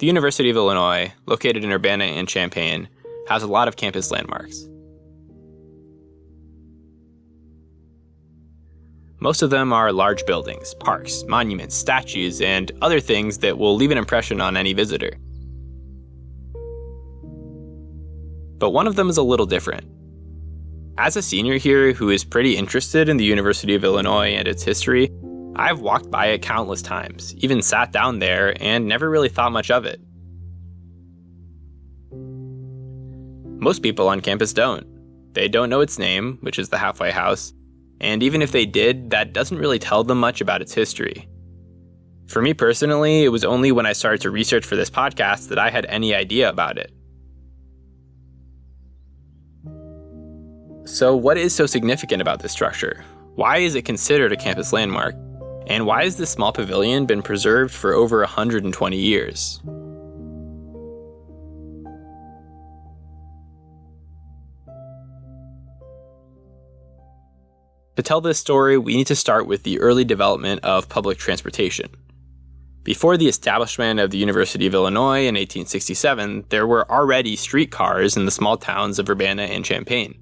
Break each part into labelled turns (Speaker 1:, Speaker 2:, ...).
Speaker 1: The University of Illinois, located in Urbana and Champaign, has a lot of campus landmarks. Most of them are large buildings, parks, monuments, statues, and other things that will leave an impression on any visitor. But one of them is a little different. As a senior here who is pretty interested in the University of Illinois and its history, I've walked by it countless times, even sat down there, and never really thought much of it. Most people on campus don't. They don't know its name, which is the Halfway House, and even if they did, that doesn't really tell them much about its history. For me personally, it was only when I started to research for this podcast that I had any idea about it. So what is so significant about this structure? Why is it considered a campus landmark? And why has this small pavilion been preserved for over 120 years? To tell this story, we need to start with the early development of public transportation. Before the establishment of the University of Illinois in 1867, there were already streetcars in the small towns of Urbana and Champaign.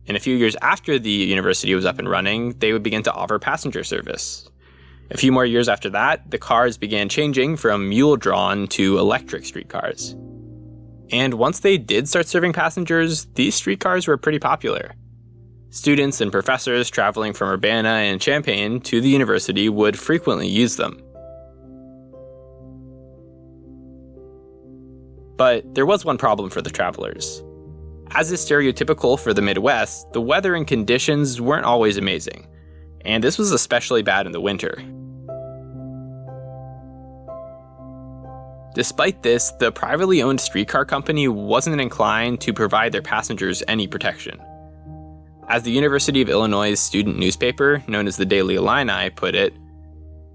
Speaker 1: And a few years after the university was up and running, they would begin to offer passenger service. A few more years after that, the cars began changing from mule-drawn to electric streetcars. And once they did start serving passengers, these streetcars were pretty popular. Students and professors traveling from Urbana and Champaign to the university would frequently use them. But there was one problem for the travelers. As is stereotypical for the Midwest, the weather and conditions weren't always amazing, and this was especially bad in the winter. Despite this, the privately owned streetcar company wasn't inclined to provide their passengers any protection. As the University of Illinois' student newspaper, known as the Daily Illini, put it,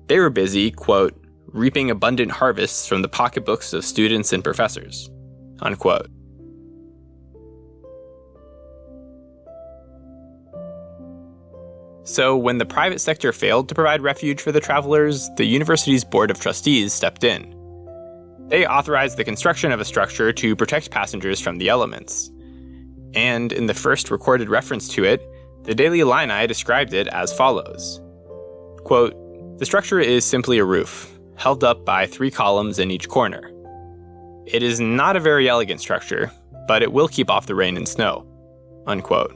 Speaker 1: they were busy, quote, reaping abundant harvests from the pocketbooks of students and professors, unquote. So when the private sector failed to provide refuge for the travelers, the university's board of trustees stepped in. They authorized the construction of a structure to protect passengers from the elements. And in the first recorded reference to it, the Daily Illini described it as follows. Quote, the structure is simply a roof, held up by 3 columns in each corner. It is not a very elegant structure, but it will keep off the rain and snow, unquote.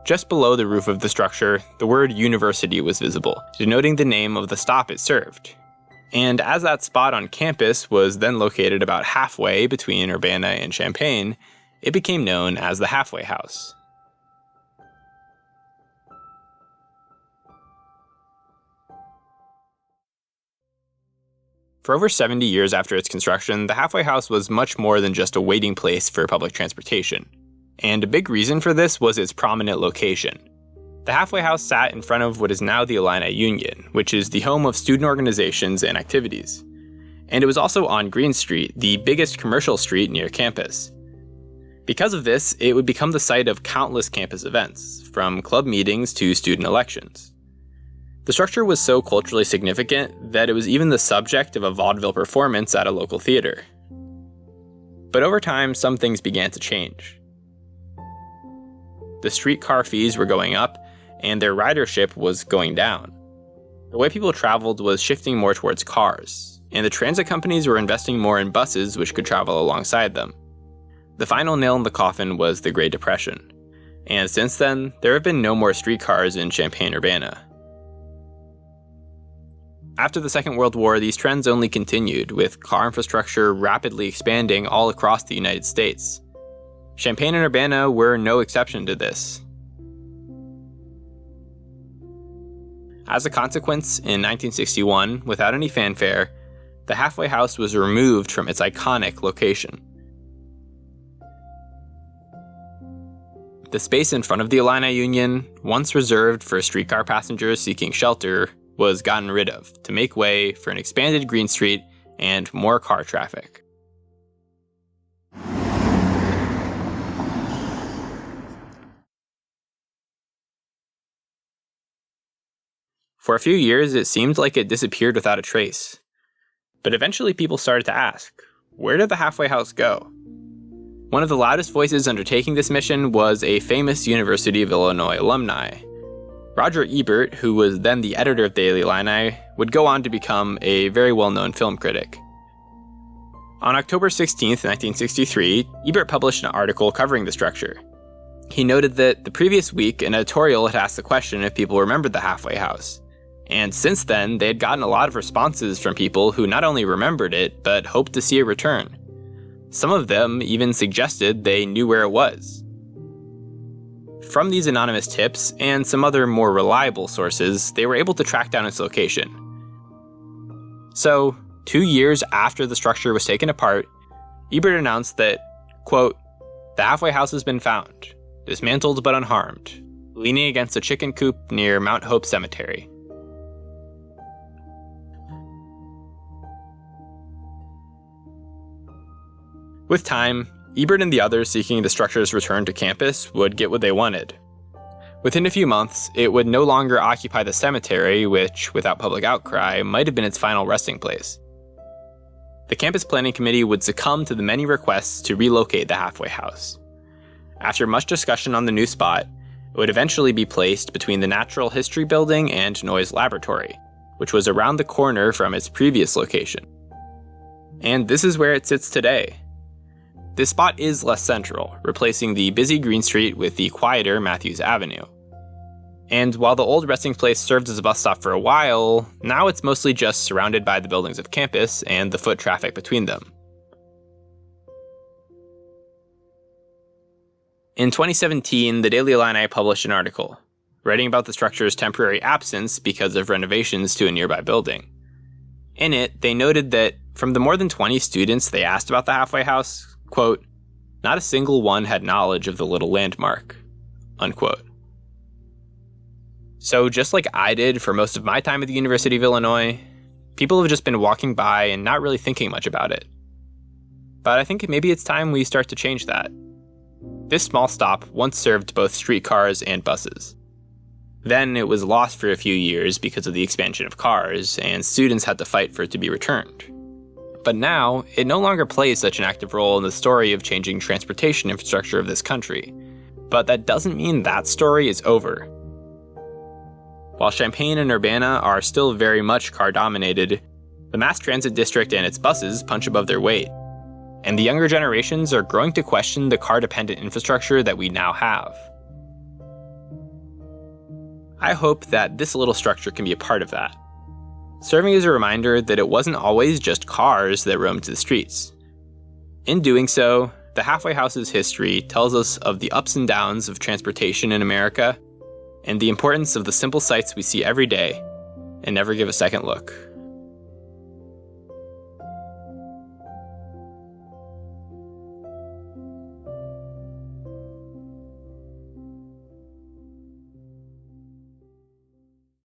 Speaker 1: Just below the roof of the structure, the word university was visible, denoting the name of the stop it served. And as that spot on campus was then located about halfway between Urbana and Champaign, it became known as the Halfway House. For over 70 years after its construction, the Halfway House was much more than just a waiting place for public transportation. And a big reason for this was its prominent location. The Halfway House sat in front of what is now the Illini Union, which is the home of student organizations and activities. And it was also on Green Street, the biggest commercial street near campus. Because of this, it would become the site of countless campus events, from club meetings to student elections. The structure was so culturally significant that it was even the subject of a vaudeville performance at a local theater. But over time, some things began to change. The streetcar fees were going up, and their ridership was going down. The way people traveled was shifting more towards cars, and the transit companies were investing more in buses which could travel alongside them. The final nail in the coffin was the Great Depression, and since then, there have been no more streetcars in Champaign-Urbana. After the Second World War, these trends only continued, with car infrastructure rapidly expanding all across the United States. Champaign and Urbana were no exception to this. As a consequence, in 1961, without any fanfare, the Halfway House was removed from its iconic location. The space in front of the Illini Union, once reserved for streetcar passengers seeking shelter, was gotten rid of to make way for an expanded Green Street and more car traffic. For a few years, it seemed like it disappeared without a trace. But eventually people started to ask, where did the halfway house go? One of the loudest voices undertaking this mission was a famous University of Illinois alumni. Roger Ebert, who was then the editor of Daily Illini, would go on to become a very well-known film critic. On October 16, 1963, Ebert published an article covering the structure. He noted that the previous week, an editorial had asked the question if people remembered the halfway house. And since then, they had gotten a lot of responses from people who not only remembered it, but hoped to see a return. Some of them even suggested they knew where it was. From these anonymous tips and some other more reliable sources, they were able to track down its location. So, 2 years after the structure was taken apart, Ebert announced that, quote, "The halfway house has been found, dismantled but unharmed, leaning against a chicken coop near Mount Hope Cemetery." With time, Ebert and the others seeking the structure's return to campus would get what they wanted. Within a few months, it would no longer occupy the cemetery, which, without public outcry, might have been its final resting place. The campus planning committee would succumb to the many requests to relocate the halfway house. After much discussion on the new spot, it would eventually be placed between the Natural History Building and Noyes Laboratory, which was around the corner from its previous location. And this is where it sits today. This spot is less central, replacing the busy Green Street with the quieter Matthews Avenue. And while the old resting place served as a bus stop for a while, now it's mostly just surrounded by the buildings of campus and the foot traffic between them. In 2017, the Daily Illini published an article, writing about the structure's temporary absence because of renovations to a nearby building. In it, they noted that from the more than 20 students they asked about the halfway house, quote, "Not a single one had knowledge of the little landmark," unquote. So just like I did for most of my time at the University of Illinois, people have just been walking by and not really thinking much about it. But I think maybe it's time we start to change that. This small stop once served both streetcars and buses. Then it was lost for a few years because of the expansion of cars, and students had to fight for it to be returned. But now, it no longer plays such an active role in the story of changing transportation infrastructure of this country. But that doesn't mean that story is over. While Champaign and Urbana are still very much car-dominated, the mass transit district and its buses punch above their weight. And the younger generations are growing to question the car-dependent infrastructure that we now have. I hope that this little structure can be a part of that, serving as a reminder that it wasn't always just cars that roamed the streets. In doing so, the halfway house's history tells us of the ups and downs of transportation in America, and the importance of the simple sights we see every day and never give a second look.